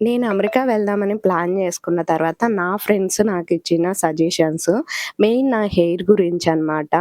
నేను అమెరికా వెళ్దామని ప్లాన్ చేసుకున్న తర్వాత నా ఫ్రెండ్స్ నాకిచ్చిన సజెషన్స్ మెయిన్ నా హెయిర్ గురించనమాట.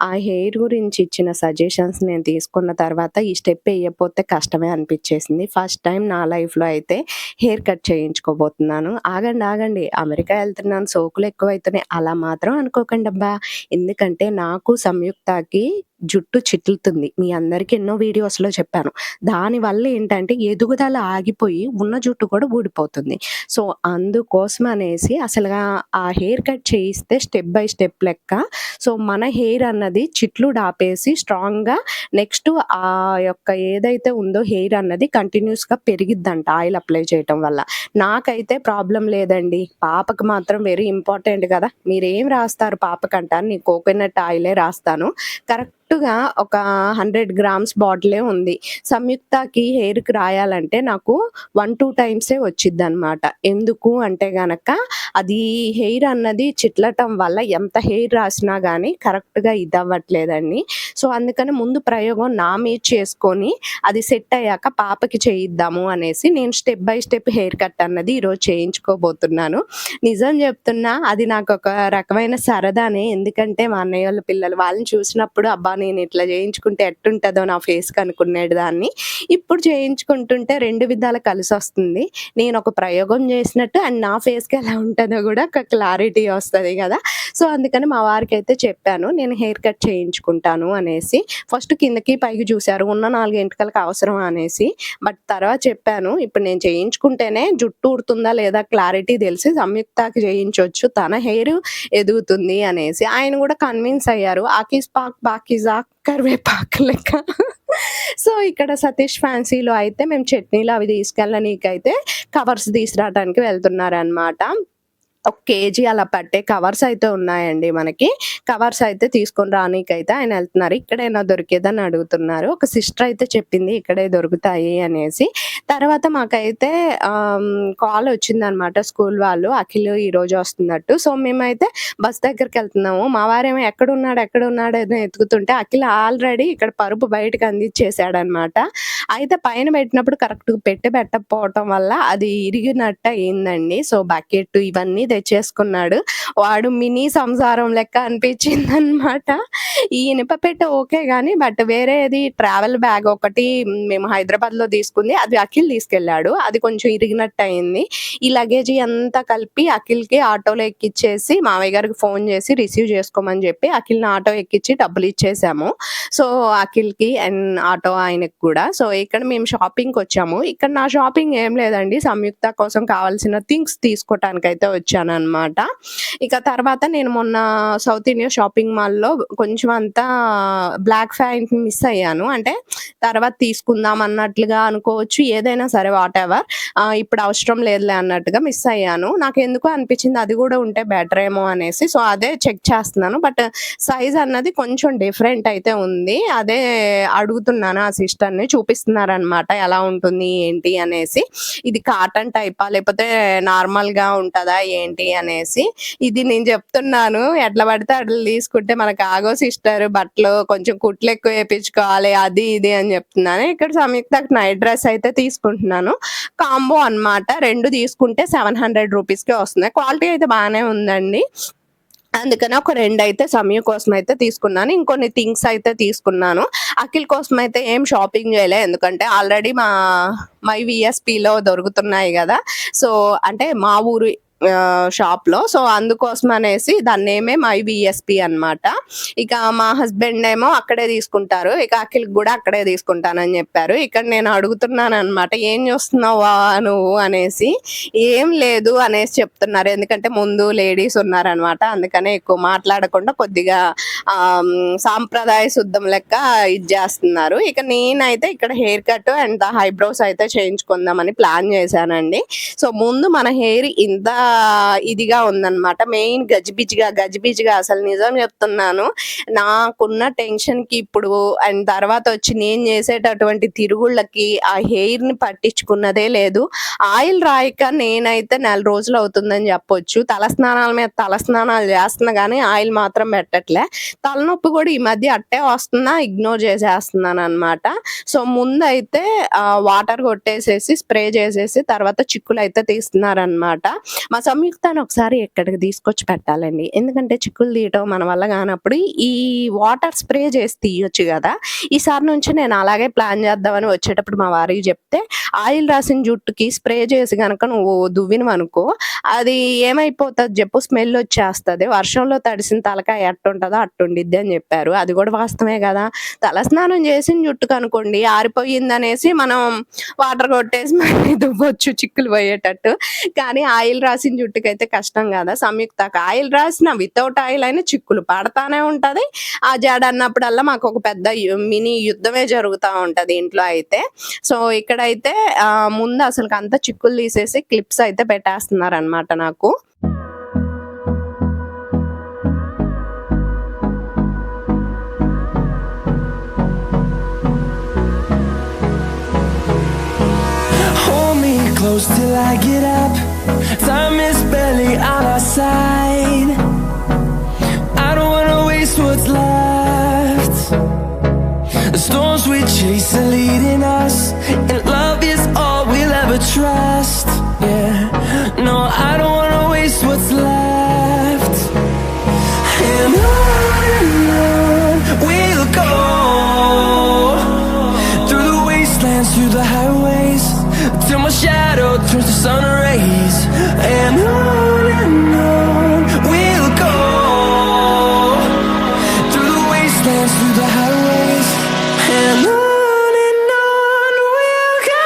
ఆ హెయిర్ గురించి ఇచ్చిన సజెషన్స్ నేను తీసుకున్న తర్వాత ఈ స్టెప్ ఎయ్యకపోతే కష్టమే అనిపిచ్చేసింది. ఫస్ట్ టైమ్ నా లైఫ్‌లో అయితే హెయిర్ కట్ చేయించుకోబోతున్నాను. ఆగండి, ఆగండి, అమెరికా ఎళ్తున్నాను సోకులెక్కువైతున్నాయి అలా మాత్రం అనుకోకండబ్బా! ఎందుకంటే నాకు, సంయుక్తకి జుట్టు చిట్లుతుంది. మీ అందరికి ఎన్నో వీడియోస్‌లో చెప్పాను. దానివల్ల ఏంటంటే ఎదుగుదల ఆగిపోయి ఉన్న జుట్టు కూడా ఊడిపోతుంది. సో, అందుకోసం అనేసి అసలుగా ఆ హెయిర్ కట్ చేయిస్తే స్టెప్ బై స్టెప్ లెక్క. సో, మన హెయిర్ అన్నది చిట్లుడాపేసి స్ట్రాంగ్‌గా నెక్స్ట్ యొక్క ఏదైతే ఉందో హెయిర్ అన్నది కంటిన్యూయస్‌గా పెరిగిద్దంట ఆయిల్ అప్లై చేయటం వల్ల. నాకైతే ప్రాబ్లమ్ లేదండి. పాపకి మాత్రం వెరీ ఇంపార్టెంట్ గదా! మీరేం రాస్తారు పాపకంటారు. నేను కోకోనట్ ఆయిలే రాస్తాను. కరెక్ట్‌గా ఒక 100 గ్రామ్స్ బాటిలే ఉంది. సంయుక్తకి హెయిర్‌కి రాయాలంటే నాకు 1, 2 టైమ్సే వచ్చిద్దనమాట. ఎందుకు అంటే గనక అది హెయిర్ అన్నది చిట్లటం వల్ల ఎంత హెయిర్ రాసినా గానీ కరెక్ట్‌గా ఇదవ్వట్లేదండి. సో, అందుకని ముందు ప్రయోగం నా మీద చేసుకొని అది సెట్ అయ్యాక పాపకి చేయిద్దాము అనేసి నేను step by step hair cut అన్నది ఈరోజు చేయించుకోబోతున్నాను. నిజం చెప్తున్నా అది నాకొక రకమైన సరదానే. ఎందుకంటే మా అన్నయ్యోళ్ళ పిల్లలు వాళ్ళని చూసినప్పుడు అబ్బా! నేను ఇట్లా చేయించుకుంటే ఎట్టుంటదో నా ఫేస్‌కి అనుకునేదాన్ని. ఇప్పుడు చేయించుకుంటుంటే 2 విధాలా కలిసొస్తుంది. నేనొక ప్రయోగం చేసినట్టు అండ్ నా ఫేస్‌కి ఎలా ఉంటదో గూడా ఒక క్లారిటీ వస్తది గదా! సో, అందుకని మా వారికైతే చెప్పాను. నేను హెయిర్ కట్ చేయించుకుంటాను అనేసి. ఫస్ట్ కిందకి పైకి చూసారు. ఉన్న 4 ఎంటికలకి అవసరమా అనేసి. బట్ తర్వాత చెప్పాను. ఇప్పుడు నేను చేయించుకుంటేనే జుట్టు ఊడుతుందా లేదా క్లారిటీ తెలిసి సంయుక్తకి చేయించొచ్చు. తన హెయిర్ ఎదుగుతుంది అనేసి. ఆయన గూడా కన్విన్స్ అయ్యారు. ఆకీస్ పాక్ పాకీజా కరివేపాకు లెక్క. సో, ఇక్కడ సతీష్ ఫ్యాన్సీలో అయితే మేము చట్నీలు అవి తీసుకెళ్ళనీకైతే కవర్స్ తీసుకురావడానికి వెళ్తున్నారనమాట. ఒక కేజీ అలా పట్టే కవర్స్ అయితే ఉన్నాయండి మనకి. కవర్స్ అయితే తీసుకొని రానీకైతే ఆయనెళ్తున్నారు. ఇక్కడేనా దొరికేదని అడుగుతున్నారు. ఒక సిస్టర్ అయితే చెప్పింది ఇక్కడే దొరుకుతాయి అనేసి. తర్వాత మాకైతే కాలొచ్చిందనమాట స్కూల్ వాళ్ళు. అఖిల్ ఈరోజు వస్తున్నట్టు. సో, మేమైతే బస్ దగ్గరికెళ్తున్నాము. మా వారేమో ఎక్కడున్నాడు, ఎక్కడున్నాడు అని ఎతుకుతుంటే అఖిల్ ఆల్రెడీ ఇక్కడ పరుపు బయటకి అందిచ్చేసాడనమాట. అయితే పైన పెట్టినప్పుడు కరెక్ట్‌గా పెట్టకపోవటం వల్ల అది ఇరిగినట్టు అయిందండి. సో, బకెట్ ఇవన్నీ తెచ్చేసుకున్నాడు. వాడు మినీ సంసారం లెక్క అనిపించిందనమాట. ఈ ఇనుప పెట్టె ఓకే గానీ, బట్ వేరేది ట్రావెల్ బ్యాగ్ ఒకటి మేము హైదరాబాద్‌లో తీసుకుంది. అది అఖిల్ తీసుకెళ్ళాడు. అది కొంచెం ఇరిగినట్టయింది. ఈ లగేజీ అంతా కలిపి అఖిల్‌కి ఆటోలో ఎక్కిచ్చేసి మావయ్య గారికి ఫోను చేసి రిసీవ్ చేసుకోమని చెప్పి అఖిల్‌ని ఆటో ఎక్కిచ్చి డబ్బులిచ్చేసాము. సో, అఖిల్‌కి అండ్ ఆటో ఆయనకి కూడా. సో, ఇక్కడ మేము షాపింగ్‌కొచ్చాము. ఇక్కడ నా షాపింగ్ ఏం లేదండి. సంయుక్త కోసం కావాల్సిన థింగ్స్ తీసుకోటానికైతే వచ్చాననమాట. ఇక తర్వాత నేను మొన్న సౌత్ ఇండియా షాపింగ్ మాల్‌లో కొంచెం అంతా బ్లాక్ ప్యాంట్ మిస్ అయ్యాను. అంటే తర్వాత తీసుకుందాం అన్నట్లుగా అనుకోవచ్చు. ఏదైనా సరే వాటెవర్. ఇప్పుడు అవసరం లేదులే అన్నట్టుగా మిస్ అయ్యాను. నాకెందుకో అనిపించింది అది గూడా ఉంటే బెటరేమో అనేసి. సో, అదే చెక్ చేస్తున్నాను. బట్ సైజ్ అన్నది కొంచెం డిఫరెంట్ అయితే ఉంది. అదే అడుగుతున్నాను ఆ సిస్టర్‌ని. చూపిస్తున్నారనమాట ఎలా ఉంటుంది ఏంటి అనేసి. ఇది కాటన్ టైపా లేకపోతే నార్మల్‌గా ఉంటదా ఏంటి అనేసి. ఇది నేను చెప్తున్నాను ఎట్లా పడితే అట్లా తీసుకుంటే మనకు ఆగో సిస్టర్ బట్టలు కొంచెం కుట్లెక్కువ ఏపిచ్చుకోవాలి అది ఇది అని చెప్తున్నాను. ఇక్కడ సంయుక్తకి నైట్ డ్రెస్ అయితే తీసుకుంటున్నాను. కాంబో అనమాట. 2 తీసుకుంటే రూ. 700కే వస్తున్నాయి. క్వాలిటీ అయితే బానే ఉందండి. అందుకని ఒక 2 అయితే సమయ కోసమయితే తీసుకున్నాను. ఇంకొన్ని థింగ్స్ అయితే తీసుకున్నాను. అఖిల్ కోసమయితే ఏం షాపింగ్ చేయలే. ఎందుకంటే ఆల్రెడీ మై వీఎస్‌పీలో దొరుకుతున్నాయి గదా! సో, అంటే మా ఊరు షాప్‌లో. సో, అందుకోసం అనేసి దాని నేమే మై వీఎస్‌పీ అనమాట. ఇక మా హస్బెండ్ ఏమో అక్కడే తీసుకుంటారు. ఇక అఖిల్‌కి గూడా అక్కడే తీసుకుంటానని చెప్పారు. ఇక్కడ నేను అడుగుతున్నాననమాట. "ఏం చూస్తున్నావా నువ్వు" అనేసి. "ఏం లేదు" అనేసి చెప్తున్నారు. ఎందుకంటే ముందు లేడీస్ ఉన్నారనమాట. అందుకనే ఎక్కువ మాట్లాడకుండా కొద్దిగా సాంప్రదాయ శుద్ధం లెక్క ఇది జేస్తున్నారు. ఇక నేనైతే ఇక్కడ హెయిర్ కట్ అండ్ ఐబ్రోస్ అయితే చేయించుకుందామని ప్లాన్ చేశానండి. సో, ముందు మన హెయిర్ ఇంత ఇదిగా ఉందనమాట. మెయిన్ గజిబిజిగా అసలు నిజం చెప్తున్నాను. నాకున్న టెన్షన్‌కి ఇప్పుడు అండ్ తర్వాత వచ్చి నేను చేసేటటువంటి తిరుగుళ్ళకి ఆ హెయిర్‌ని పట్టించుకున్నదే లేదు. ఆయిల్ రాయక నేనైతే నెల రోజులు అవుతుందని చెప్పొచ్చు. తలస్నానాల మీద తలస్నానాలు చేస్తున్నా గానీ ఆయిల్ మాత్రం పెట్టట్లే. తలనొప్పి కూడా ఈ మధ్య అట్టే వస్తున్నా ఇగ్నోర్ చేసేస్తున్నాననమాట. సో, ముందైతే వాటర్ కొట్టేసేసి, స్ప్రే చేసేసి తర్వాత చిక్కులైతే తీస్తున్నారనమాట. మా సంయుక్తని ఒకసారి ఇక్కడికి తీసుకొచ్చి పెట్టాలండి. ఎందుకంటే చిక్కులు తీయటం మన వల్ల కానప్పుడు ఈ వాటర్ స్ప్రే చేసి తీయొచ్చు గదా! ఈసారి నుంచి నేను అలాగే ప్లాన్ చేద్దామని వచ్చేటప్పుడు మా వారికి చెప్తే, ఆయిల్ రాసిన జుట్టుకి స్ప్రే చేసి గనక నువ్వు దువ్వినవనుకో అది ఏమైపోతది జెప్పు స్మెల్ వచ్చేస్తది. వర్షంలో తడిసిన తలకాయ ఎట్టుంటదో అట్టుండిద్ది అని జెప్పారు. అది గూడా వాస్తవమే గదా! తలస్నానం చేసిన జుట్టుకనుకోండి ఆరిపోయిందనేసి మనం వాటర్ కొట్టేసి మళ్ళీ దువ్వొచ్చు చిక్కులు పోయేటట్టు. కానీ ఆయిల్ రాసిన జుట్టుకైతే కష్టం గదా! సంయుక్తకి ఆయిల్ రాసిన వితౌట్ ఆయిల్ అయినా చిక్కులు పడతానే ఉంటది. ఆ జడ అన్నప్పుడల్లా మాకొక పెద్ద మినీ యుద్ధమే జరుగుతా ఉంటది ఇంట్లో అయితే. సో, ఇక్కడైతే ముందు అసలకంతా చిక్కులు తీసేసి క్లిప్స్ అయితే పెట్టేస్తున్నారనమాట నాకు. Hold me close till I get up. Time is barely on our side. I don't wanna waste what's left. The storms we chase are leading us, and love is all we'll ever trust. Yeah, no, I don't wanna waste what's left. And on we'll go, through the wastelands, through the highways, till my shadow turns to sun rays. And on we'll go, through the wastelands, through the highways, and on we'll go.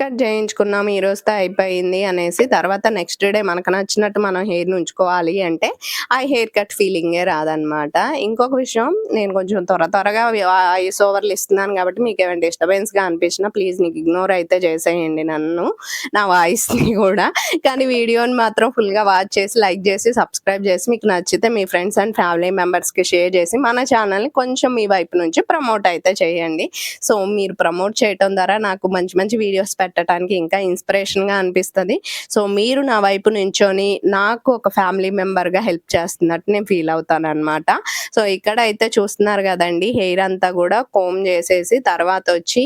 Cut చేయించుకున్నాము ఈ రోజుతో అయిపోయింది అనేసి తర్వాత next day మనకు నచ్చినట్టు మనం హెయిర్‌ని ఉంచుకోవాలి అంటే, ఆ హెయిర్ కట్ ఫీలింగే రాదనమాట. ఇంకొక విషయం నేను కొంచెం త్వరగా వాయిస్ ఓవర్‌లు ఇస్తున్నాను కాబట్టి మీకేమైనా డిస్టర్బెన్స్‌గా అనిపించినా ప్లీజ్ నీకు ఇగ్నోర్ అయితే చేసేయండి నన్ను, నా వాయిస్‌ని గూడా. కానీ వీడియోని మాత్రం ఫుల్‌గా వాచ్ చేసి, లైక్ చేసి, సబ్స్క్రైబ్ చేసి మీకు నచ్చితే మీ ఫ్రెండ్స్ అండ్ ఫ్యామిలీ మెంబర్స్‌కి షేర్ చేసి మన ఛానల్‌ని కొంచెం మీ వైపు నుంచి ప్రమోట్ అయితే చేయండి. సో, మీరు ప్రమోట్ చేయటం ద్వారా నాకు మంచి మంచి వీడియోస్ పెట్టడానికి ఇంకా ఇన్స్పిరేషన్‌గా అనిపిస్తది. సో, మీరు నా వైపు నించొని నాకు ఒక ఫ్యామిలీ మెంబర్‌గా హెల్ప్ చేస్తున్నట్టు నేను ఫీల్ అవుతాననమాట. సో, ఇక్కడైతే చూస్తున్నారు గదండీ! హెయిర్ అంతా గూడా కోంబ్ చేసేసి తర్వాతొచ్చి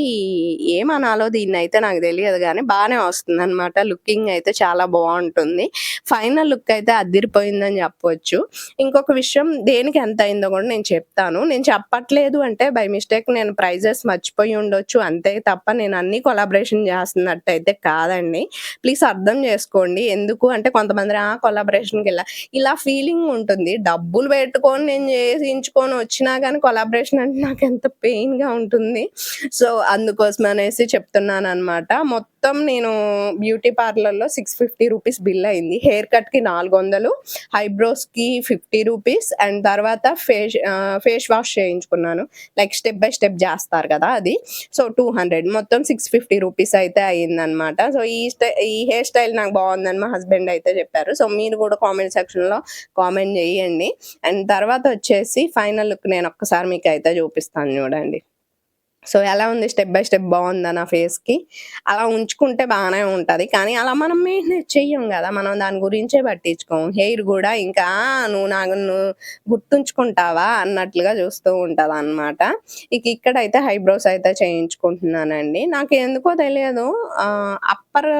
ఏమనాలో దీన్నైతే నాకు తెలియదు గానీ బానే వస్తుందనమాట. లుకింగ్ అయితే చాలా బావుంటుంది. ఫైనల్ లుక్ అయితే అదిరిపోయిందని చెప్పొచ్చు. ఇంకొక విషయం దేనికి ఎంత అయిందో గూడా నేను చెప్తాను. నేను చెప్పట్లేదు అంటే బై మిస్టేక్ నేను ప్రైజెస్ మర్చిపోయి ఉండొచ్చు అంతే తప్ప నేను అన్నీ కొలాబరేషన్ చేస్తున్నట్టయితే కాదండి. ప్లీజ్ అర్థం చేసుకోండి. ఎందుకు అంటే కొంతమంది కొలాబరేషన్‌కెళ్ళా ఇలా ఫీలింగ్ ఉంటుంది. డబ్బులు పెట్టుకొని నేను చేయించుకొని వచ్చినా గానీ కొలాబరేషన్ అంటే నాకెంత పెయిన్‌గా ఉంటుంది. సో, అందుకోసం అనేసి చెప్తున్నాననమాట. మొత్తం నేను బ్యూటీ పార్లర్‌లో 650 రూపీస్ బిల్ అయింది. హెయిర్ కట్‌కి 400, ఐబ్రోస్‌కి 50 రూపీస్ అండ్ తర్వాత ఫేస్ వాష్ చేయించుకున్నాను. లైక్ స్టెప్ బై స్టెప్ చేస్తారు కదా! అది. సో, 200 మొత్తం 650 రూపీస్ అయితే అయిందనమాట. సో, ఈ హెయిర్ స్టైల్ నాకు బావుందని మా హస్బెండ్ అయితే చెప్పారు. సో, మీరు కూడా కామెంట్ సెక్షన్‌లో కామెంట్ చేయండి. అండ్ తర్వాత వచ్చేసి ఫైనల్ లుక్ నేను ఒక్కసారి మీకైతే చూపిస్తాను చూడండి. సో, ఎలా ఉంది స్టెప్ బై స్టెప్ బావుందా నా ఫేస్‌కి? అలా ఉంచుకుంటే బానే ఉంటది. కానీ అలా మనం మెయింటైన్ చెయ్యం గదా! మనం దాని గురించే పట్టించుకోము. హెయిర్ గూడా ఇంకా నువ్వు నన్ను గుర్తుంచుకుంటావా అన్నట్లుగా చూస్తూ ఉంటదనమాట. ఇక్కడైతే ఐబ్రోస్ అయితే చేయించుకుంటున్నానండి. నాకెందుకో తెలియదు అప్పర్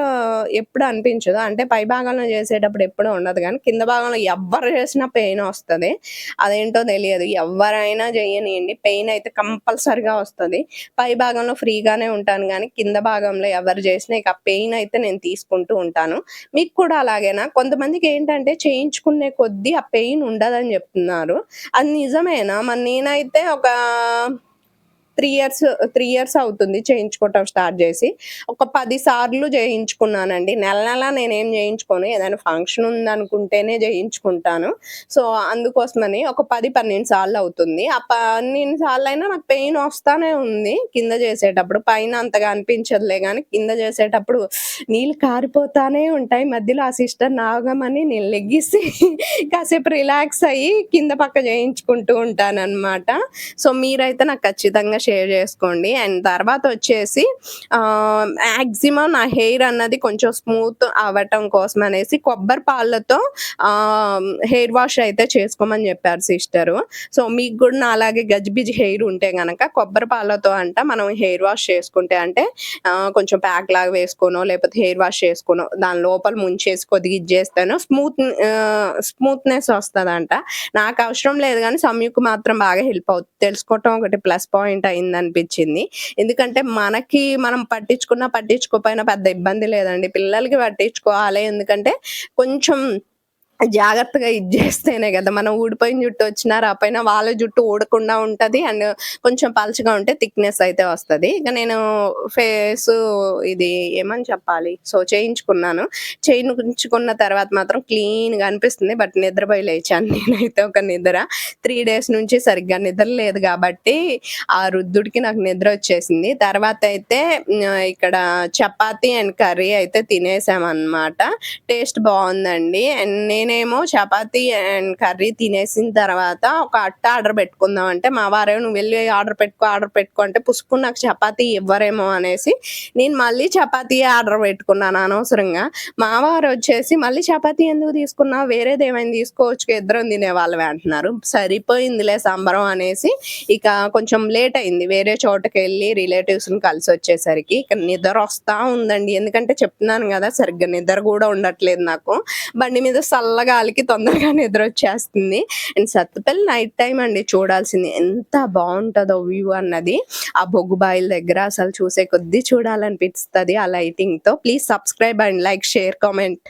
ఎప్పుడు అనిపించదు. అంటే పై భాగంలో చేసేటప్పుడు ఎప్పుడూ ఉండదు గానీ, కింద భాగంలో ఎవ్వరు చేసినా పెయినొస్తది. అదేంటో తెలియదు. ఎవ్వరైనా జెయ్యనియండి పెయిన్ అయితే కంపల్సరీగా వస్తది. పై భాగంలో ఫ్రీగానే ఉంటాను గానీ, కింద భాగంలో ఎవరు చేసినా ఇక పెయిన్ అయితే నేను తీసుకుంటూ ఉంటాను. మీకు కూడా అలాగేనా? కొంతమందికేంటంటే చేయించుకునే కొద్దీ ఆ పెయిన్ ఉండదని జెప్తున్నారు. అది నిజమేనా? మరి నేనైతే ఒక 3 ఇయర్స్ అవుతుంది చేయించుకోవటం స్టార్ట్ జేసి. ఒక 10 సార్లు చేయించుకున్నానండి. నెల నేనేం చేయించుకోను. ఏదైనా ఫంక్షన్ ఉందనుకుంటేనే చేయించుకుంటాను. సో, అందుకోసమని ఒక 10, 12 సార్లు అవుతుంది. ఆ 12 సార్లయినా నాకు పెయిన్ వస్తానే ఉంది కింద చేసేటప్పుడు. పైన అంతగా అనిపించదులే గానీ, కింద చేసేటప్పుడు నీళ్ళు కారిపోతానే ఉంటాయి. మధ్యలో ఆ సిస్టర్ నాగమని నేను లెగిసి కాసేపు రిలాక్స్ అయ్యి కింద పక్క చేయించుకుంటూ ఉంటాననమాట. సో, మీరైతే నాకు ఖచ్చితంగా షేర్ చేసుకోండి. అండ్ తర్వాతొచ్చేసి మాక్సిమం నా హెయిర్ అన్నది కొంచెం స్మూత్ అవ్వటం కోసం అనేసి కొబ్బరి పాలతో హెయిర్ వాష్ అయితే చేసుకోమని చెప్పారు సిస్టరు. సో, మీకు గూడా నాలాగే గజిబిజి హెయిర్ ఉంటే గనక కొబ్బరి పాలతో మనం హెయిర్ వాష్ చేసుకుంటే అంటే కొంచెం ప్యాక్ లాగా వేసుకోనో, లేకపోతే హెయిర్ వాష్ చేసుకోనో, దాని లోపల ముంచేసి కొద్దిగా ఇచ్చేస్తేనో స్మూత్‌నెస్ వస్తదంట. నాకు అవసరం లేదు గానీ సంయుకు మాత్రం బాగా హెల్ప్ అవుద్ది. తెలుసుకోవటం ఒకటి ప్లస్ పాయింట్ అయిందనిపించింది. ఎందుకంటే మనం పట్టించుకున్నా, పట్టించుకోకపోయినా పెద్ద ఇబ్బంది లేదండి. పిల్లలకి పట్టించుకోవాలి. ఎందుకంటే కొంచెం జాగ్రత్తగా ఇది జేస్తేనే గదా! మనం ఊడిపోయిన జుట్టు వచ్చినా రాపోయినా వాళ్ళ జుట్టు ఊడకుండా ఉంటది. అండ్ కొంచెం పలచగా ఉంటే థిక్‌నెస్ అయితే వస్తది. ఇక నేను ఫేసు ఇది ఏమని చెప్పాలి? సో, చేయించుకున్న తర్వాత మాత్రం క్లీన్‌గా అనిపిస్తుంది. బట్ నిద్రపోయి లేచాను నేనైతే ఒక నిద్ర. 3 డేస్ నుంచి సరిగ్గా నిద్ర లేదు గాబట్టి, ఆ రుద్దుడికి నాకు నిద్రొచ్చేసింది. తర్వాతయితే ఇక్కడ చపాతీ అండ్ కర్రీ అయితే తినేసామనమాట. టేస్ట్ బావుందండి. అండ్ నేనేమో చపాతీ అండ్ కర్రీ తినేసిన తర్వాత ఒక అట్ట ఆర్డర్ పెట్టుకుందాం అంటే, మా వారేమో "నువ్వు వెళ్లి ఆర్డర్ పెట్టుకో" అంటే పుసుక్కుని నాకు చపాతీ ఇవ్వరేమో అనేసి, నేను మళ్ళీ చపాతీయే ఆర్డర్ పెట్టుకున్నాను అనవసరంగా. మా వారొచ్చేసి "మళ్ళీ చపాతీ ఎందుకు తీసుకున్నావు? వేరేదేమైనా తీసుకోవచ్చుగా ఇద్దరం తినేవాళ్ళమే" అంటున్నారు. సరిపోయిందిలే సంబరం అనేసి ఇక కొంచెం లేట్ అయింది. వేరే చోటకెళ్ళి రిలేటివ్స్‌ని కలిసొచ్చేసరికి ఇక నిద్రొస్తా ఉందండి. ఎందుకంటే చెప్తున్నాను గదా! సరిగ్గా నిద్ర గూడా ఉండట్లేదు నాకు. బండి మీద చల్లగాలికి తొందరగా నిద్రొచ్చేస్తుంది. అండ్ సత్తుపల్లి నైట్ టైమ్ అండి చూడాల్సింది. ఎంత బావుంటదో వ్యూ అన్నది. ఆ బొగ్గు బాయిల దగ్గర అసలు చూసే కొద్దీ చూడాలనిపిస్తది ఆ లైటింగ్‌తో. Please subscribe and like, share, comment.